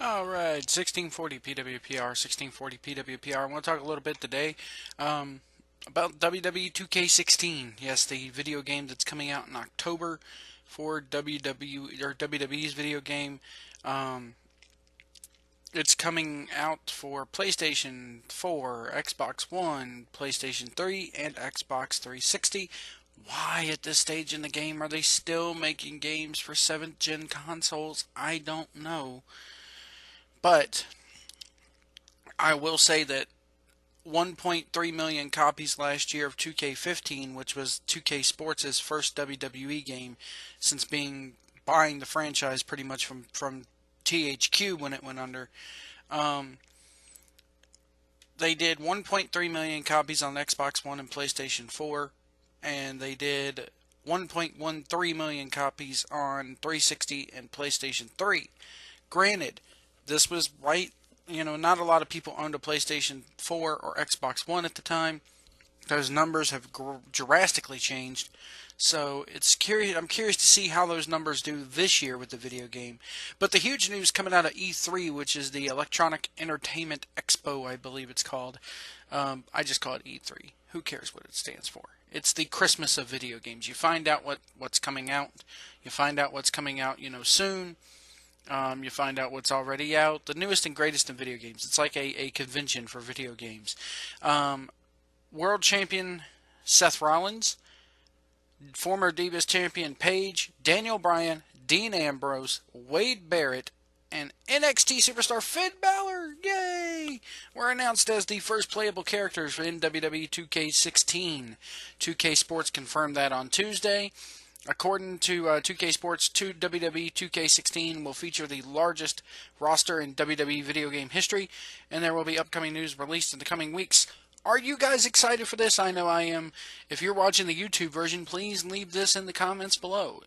Alright, 1640 PWPR, 1640 PWPR. I want to talk a little bit today about Wwe 2K16. Yes, the video game that's coming out in October for WWE's video game. Um, it's coming out for PlayStation 4, Xbox One, PlayStation 3, and Xbox 360. Why at this stage in the game are they still making games for 7th gen consoles? I don't know. But I will say that 1.3 million copies last year of 2K15, which was 2K Sports' first WWE game since buying the franchise pretty much from THQ when it went under. Um, they did 1.3 million copies on Xbox One and PlayStation 4, and they did 1.13 million copies on 360 and PlayStation 3. Granted, this was not a lot of people owned a PlayStation 4 or Xbox One at the time. Those numbers have drastically changed. So I'm curious to see how those numbers do this year with the video game. But the huge news coming out of E3, which is the Electronic Entertainment Expo, I believe it's called. I just call it E3. Who cares what it stands for? It's the Christmas of video games. You find out what's coming out. You find out what's coming out, soon. You find out what's already out, the newest and greatest in video games. It's like a convention for video games. World champion Seth Rollins, former Divas champion Paige, Daniel Bryan, Dean Ambrose, Wade Barrett, and NXT superstar Finn Balor, yay, were announced as the first playable characters in WWE 2K16. 2K Sports confirmed that on Tuesday. According to 2K Sports, WWE 2K16 will feature the largest roster in WWE video game history, and there will be upcoming news released in the coming weeks. Are you guys excited for this? I know I am. If you're watching the YouTube version, please leave this in the comments below.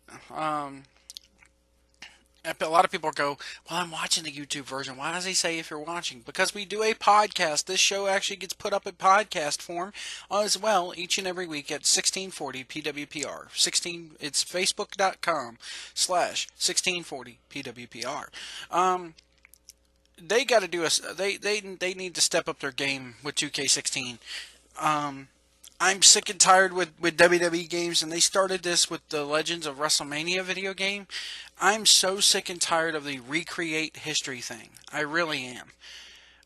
A lot of people go, well, I'm watching the YouTube version. Why does he say if you're watching? Because we do a podcast. This show actually gets put up in podcast form as well each and every week at 1640 PWPR. It's facebook.com/1640 PWPR. They got to do they need to step up their game with 2K16. I'm sick and tired with WWE games, and they started this with the Legends of WrestleMania video game. I'm so sick and tired of the recreate history thing. I really am.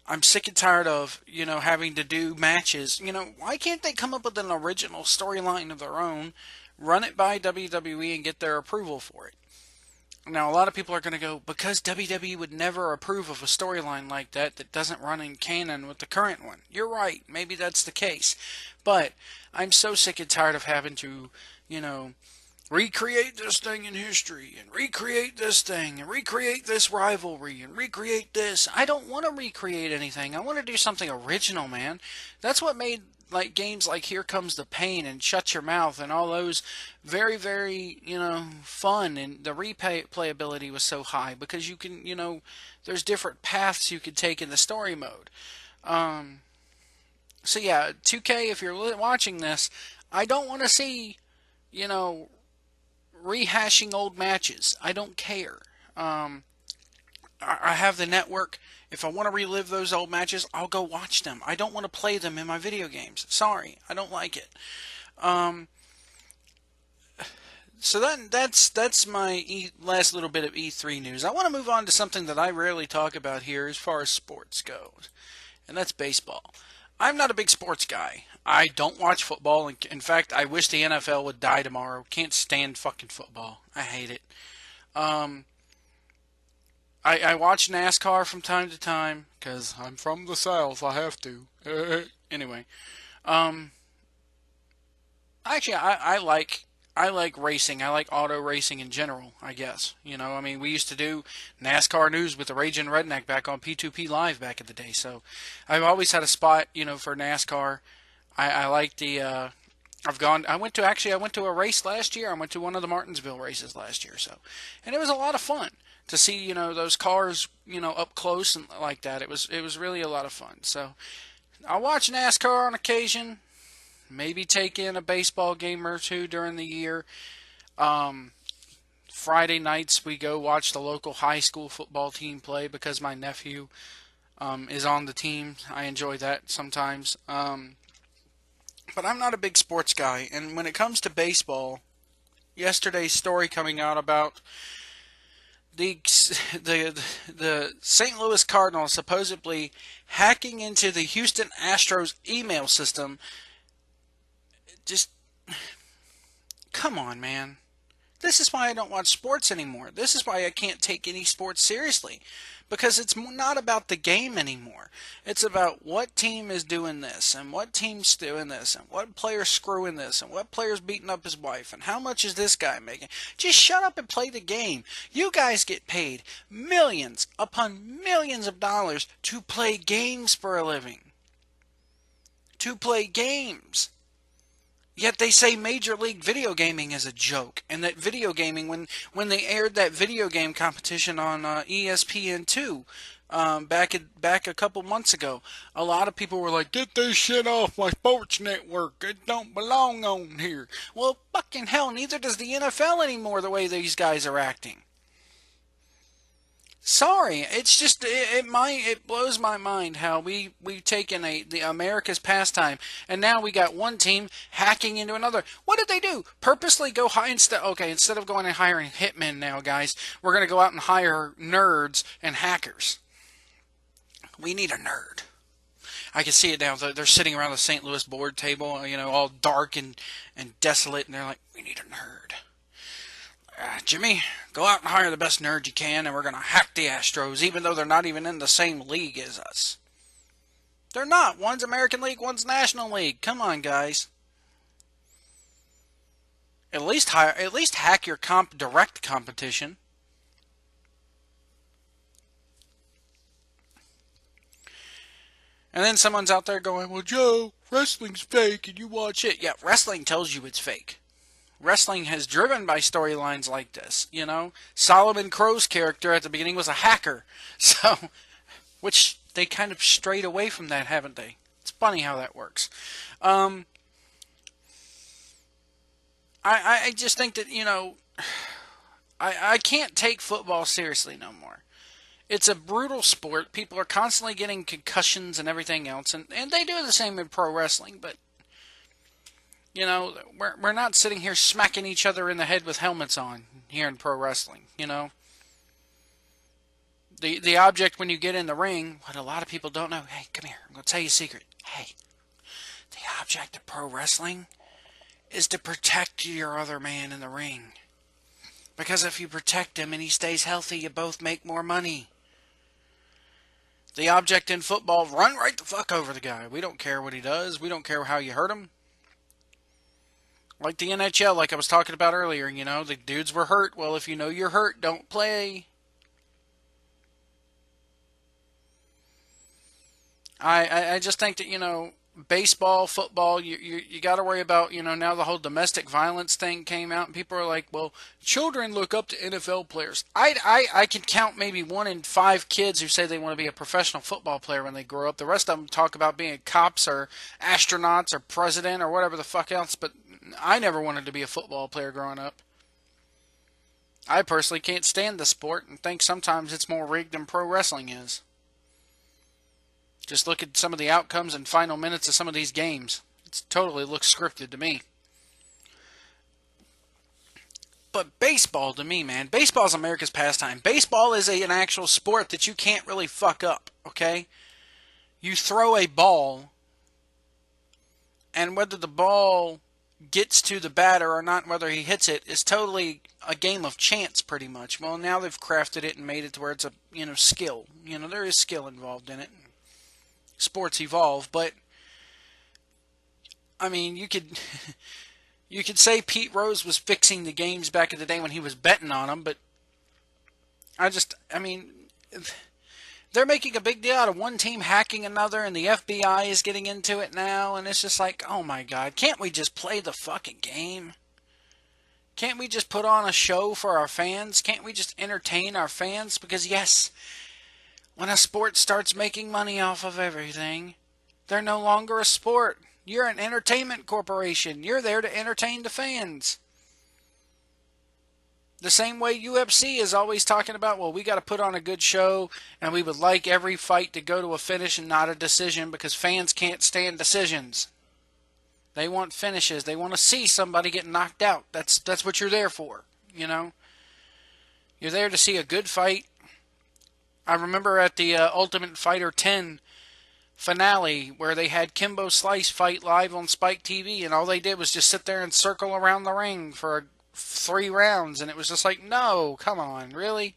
I'm sick and tired of, having to do matches. Why can't they come up with an original storyline of their own, run it by WWE, and get their approval for it? Now, a lot of people are going to go, because WWE would never approve of a storyline like that doesn't run in canon with the current one. You're right. Maybe that's the case. But I'm so sick and tired of having to, recreate this thing in history, and recreate this thing, and recreate this rivalry, and recreate this. I don't want to recreate anything. I want to do something original, man. That's what made games like Here Comes the Pain and Shut Your Mouth and all those very, very, fun, and the replayability was so high because you can, there's different paths you could take in the story mode. So yeah, 2K, if you're watching this, I don't want to see, rehashing old matches. I don't care. I have the network. If I want to relive those old matches, I'll go watch them. I don't want to play them in my video games. Sorry, I don't like it. So that's my last little bit of E3 news. I want to move on to something that I rarely talk about here as far as sports goes, and that's baseball. I'm not a big sports guy. I don't watch football. In fact, I wish the NFL would die tomorrow. Can't stand fucking football. I hate it. I watch NASCAR from time to time because I'm from the South. I have to. Anyway, actually, I like racing. I like auto racing in general, I guess. We used to do NASCAR news with the Raging Redneck back on P2P Live back in the day. So I've always had a spot, for NASCAR. I like the. I went to a race last year. I went to one of the Martinsville races last year. And it was a lot of fun to see, those cars, up close and like that. It was really a lot of fun. So I watch NASCAR on occasion. Maybe take in a baseball game or two during the year. Friday nights we go watch the local high school football team play because my nephew is on the team. I enjoy that sometimes. But I'm not a big sports guy. And when it comes to baseball, yesterday's story coming out about the the St. Louis Cardinals supposedly hacking into the Houston Astros email system. Just come on, man. This is why I don't watch sports anymore. This is why I can't take any sports seriously. Because it's not about the game anymore. It's about what team is doing this, and what team's doing this, and what player's screwing this, and what player's beating up his wife, and how much is this guy making. Just shut up and play the game. You guys get paid millions upon millions of dollars to play games for a living. To play games. Yet they say Major League Video Gaming is a joke, and that video gaming, when they aired that video game competition on ESPN2 back a couple months ago, a lot of people were like, "Get this shit off my sports network. It don't belong on here." Well, fucking hell, neither does the NFL anymore. The way these guys are acting. Sorry, it's just it blows my mind how we've taken the America's pastime, and now we got one team hacking into another. What did they do? Purposely go high instead of going and hiring hitmen now, guys, we're gonna go out and hire nerds and hackers. We need a nerd. I can see it now. They're sitting around the St. Louis board table, all dark and desolate, and they're like, "We need a nerd. Jimmy, go out and hire the best nerd you can, and we're going to hack the Astros, even though they're not even in the same league as us." They're not. One's American League, one's National League. Come on, guys. At least hack your direct competition. And then someone's out there going, "Well, Joe, wrestling's fake, and you watch it." Yeah, wrestling tells you it's fake. Wrestling has driven by storylines like this, Solomon Crow's character at the beginning was a hacker, so, which they kind of strayed away from that, haven't they? It's funny how that works. I just think that, I can't take football seriously no more. It's a brutal sport. People are constantly getting concussions and everything else, and they do the same in pro wrestling, but we're not sitting here smacking each other in the head with helmets on here in pro wrestling, The object when you get in the ring, what a lot of people don't know, hey, come here, I'm going to tell you a secret. Hey, the object of pro wrestling is to protect your other man in the ring. Because if you protect him and he stays healthy, you both make more money. The object in football, run right the fuck over the guy. We don't care what he does. We don't care how you hurt him. Like the NHL, like I was talking about earlier, the dudes were hurt. Well, if you know you're hurt, don't play. I just think that, baseball, football, you got to worry about, now the whole domestic violence thing came out, and people are like, well, children look up to NFL players. I can count maybe 1 in 5 kids who say they want to be a professional football player when they grow up. The rest of them talk about being cops or astronauts or president or whatever the fuck else, but I never wanted to be a football player growing up. I personally can't stand the sport and think sometimes it's more rigged than pro wrestling is. Just look at some of the outcomes and final minutes of some of these games. It totally looks scripted to me. But baseball, to me, man, baseball's America's pastime. Baseball is an actual sport that you can't really fuck up, okay? You throw a ball, and whether the ball gets to the batter or not, whether he hits it, is totally a game of chance, pretty much. Well, now they've crafted it and made it to where it's a, skill. There is skill involved in it. Sports evolve, but I mean, you could say Pete Rose was fixing the games back in the day when he was betting on them, but they're making a big deal out of one team hacking another, and the FBI is getting into it now, and it's just like, oh my God, can't we just play the fucking game? Can't we just put on a show for our fans? Can't we just entertain our fans? Because yes, when a sport starts making money off of everything, they're no longer a sport. You're an entertainment corporation. You're there to entertain the fans. The same way UFC is always talking about, well, we got to put on a good show, and we would like every fight to go to a finish and not a decision because fans can't stand decisions. They want finishes. They want to see somebody get knocked out. That's what you're there for, you know? You're there to see a good fight. I remember at the Ultimate Fighter 10 finale where they had Kimbo Slice fight live on Spike TV, and all they did was just sit there and circle around the ring for 3 rounds, and it was just like, no, come on, really?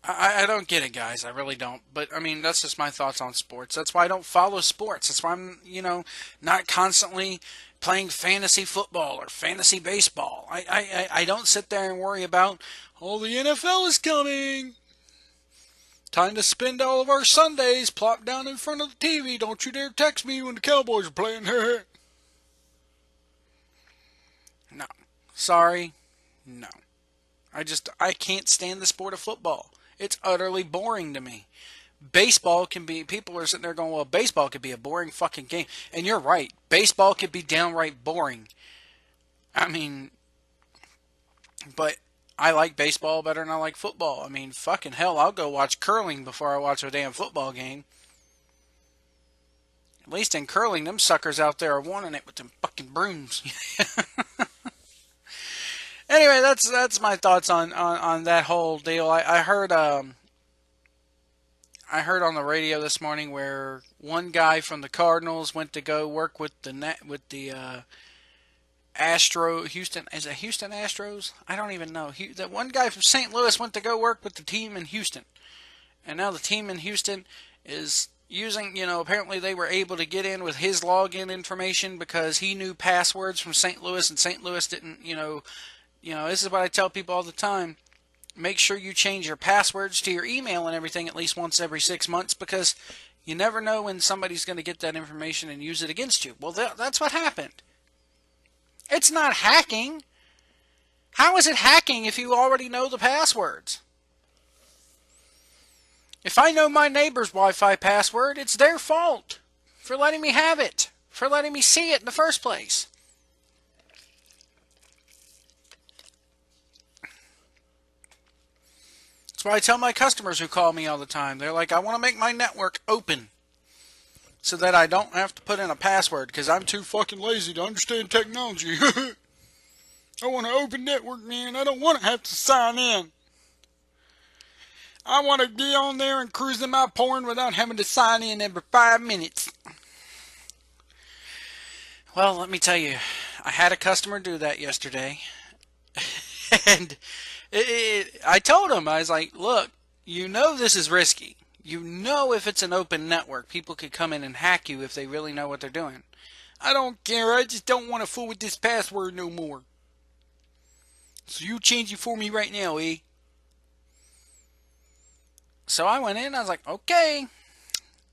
I don't get it, guys. I really don't. But, I mean, that's just my thoughts on sports. That's why I don't follow sports. That's why I'm, not constantly playing fantasy football or fantasy baseball. I don't sit there and worry about, oh, the NFL is coming. Time to spend all of our Sundays plopped down in front of the TV. Don't you dare text me when the Cowboys are playing. No. Sorry. No. I can't stand the sport of football. It's utterly boring to me. Baseball can be, people are sitting there going, well, baseball could be a boring fucking game. And you're right. Baseball could be downright boring. I mean, but I like baseball better than I like football. I mean, fucking hell, I'll go watch curling before I watch a damn football game. At least in curling, them suckers out there are wanting it with them fucking brooms. Anyway, that's my thoughts on that whole deal. I heard on the radio this morning where one guy from the Cardinals went to go work with the Houston, is it Houston Astros? I don't even know. That one guy from St. Louis went to go work with the team in Houston, and now the team in Houston is using, apparently they were able to get in with his login information because he knew passwords from St. Louis, and St. Louis didn't, this is what I tell people all the time. Make sure you change your passwords to your email and everything at least once every 6 months because you never know when somebody's going to get that information and use it against you. Well, that's what happened. It's not hacking. How is it hacking if you already know the passwords? If I know my neighbor's Wi-Fi password, it's their fault for letting me have it, for letting me see it in the first place. That's why I tell my customers who call me all the time. They're like, I want to make my network open so that I don't have to put in a password because I'm too fucking lazy to understand technology. I want an open network, man. I don't want to have to sign in. I want to get on there and cruise in my porn without having to sign in every 5 minutes. Well, let me tell you, I had a customer do that yesterday. And I told him, I was like, look, this is risky. If it's an open network, people could come in and hack you if they really know what they're doing. I don't care. I just don't want to fool with this password no more. So you change it for me right now, eh? So I went in, I was like, okay,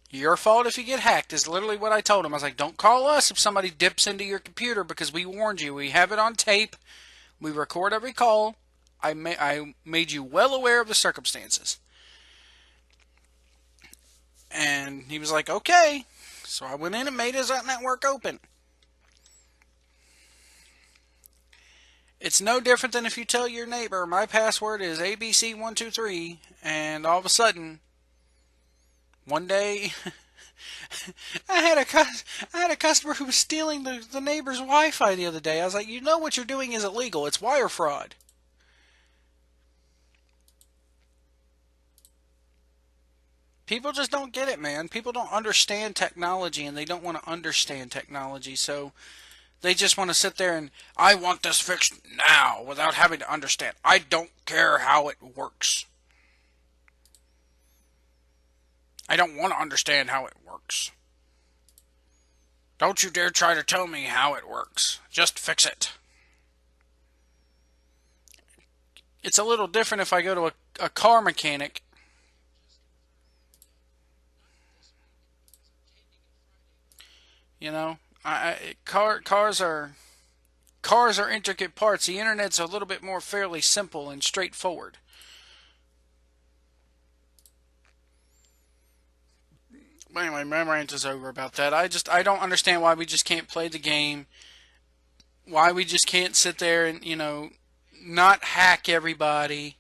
your fault if you get hacked is literally what I told him. I was like, don't call us if somebody dips into your computer because we warned you. We have it on tape. We record every call. I made you well aware of the circumstances. And he was like, okay. So I went in and made his network open. It's no different than if you tell your neighbor, my password is ABC123, and all of a sudden, one day, I had a customer who was stealing the neighbor's Wi-Fi the other day. I was like, what you're doing is illegal. It's wire fraud. People just don't get it, man. People don't understand technology, and they don't want to understand technology, so they just want to sit there and, I want this fixed now without having to understand. I don't care how it works. I don't want to understand how it works. Don't you dare try to tell me how it works. Just fix it. It's a little different if I go to a car mechanic. Cars are intricate parts. The internet's a little bit more fairly simple and straightforward. Anyway, my rant is over about that. I don't understand why we just can't play the game. Why we just can't sit there and, not hack everybody.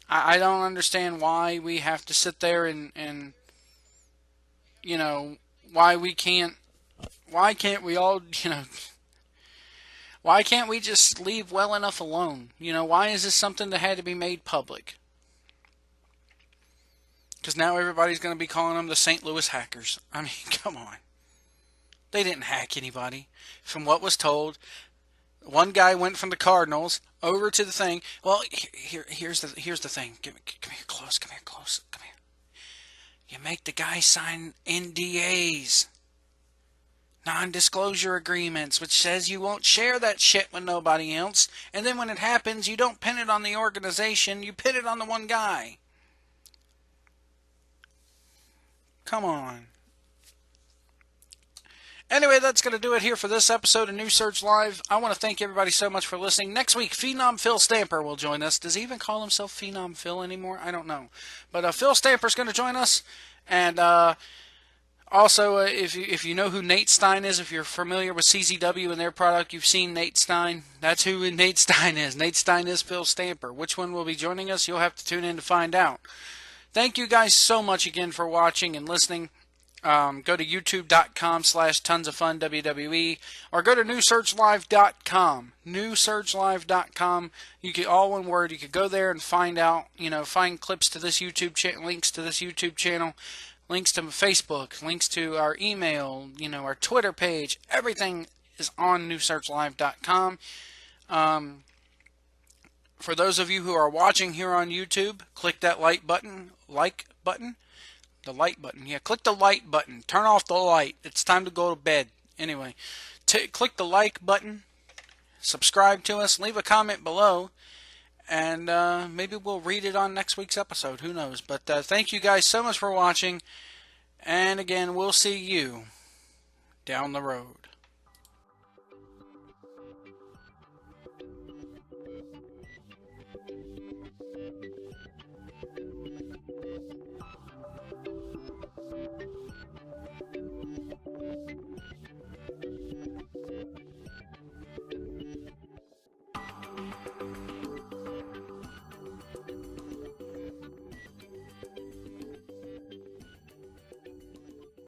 I don't understand why we have to sit there and you know, why we can't, why can't we all, why can't we just leave well enough alone? Why is this something that had to be made public? Because now everybody's going to be calling them the St. Louis hackers. I mean, come on. They didn't hack anybody. From what was told, one guy went from the Cardinals over to the thing. Well, here's the thing. Come here close. Come here close. Come here. You make the guy sign NDAs, non-disclosure agreements, which says you won't share that shit with nobody else. And then when it happens, you don't pin it on the organization. You pin it on the one guy. Come on. Anyway, that's going to do it here for this episode of New Search Live. I want to thank everybody so much for listening. Next week, Phenom Phil Stamper will join us. Does he even call himself Phenom Phil anymore? I don't know. But Phil Stamper's going to join us. And also, if you know who Nate Stein is, if you're familiar with CZW and their product, you've seen Nate Stein. That's who Nate Stein is. Nate Stein is Phil Stamper. Which one will be joining us? You'll have to tune in to find out. Thank you guys so much again for watching and listening. Go to youtube.com/tonsoffunwwe or go to newsearchlive.com. Newsearchlive.com. You can, all one word, you could go there and find out, find clips to this YouTube channel, links to this YouTube channel, links to Facebook, links to our email, our Twitter page. Everything is on newsearchlive.com. For those of you who are watching here on YouTube, click that like button. The light button. Yeah, click the like button. Turn off the light. It's time to go to bed. Anyway, click the like button. Subscribe to us. Leave a comment below. And maybe we'll read it on next week's episode. Who knows? But thank you guys so much for watching. And again, we'll see you down the road.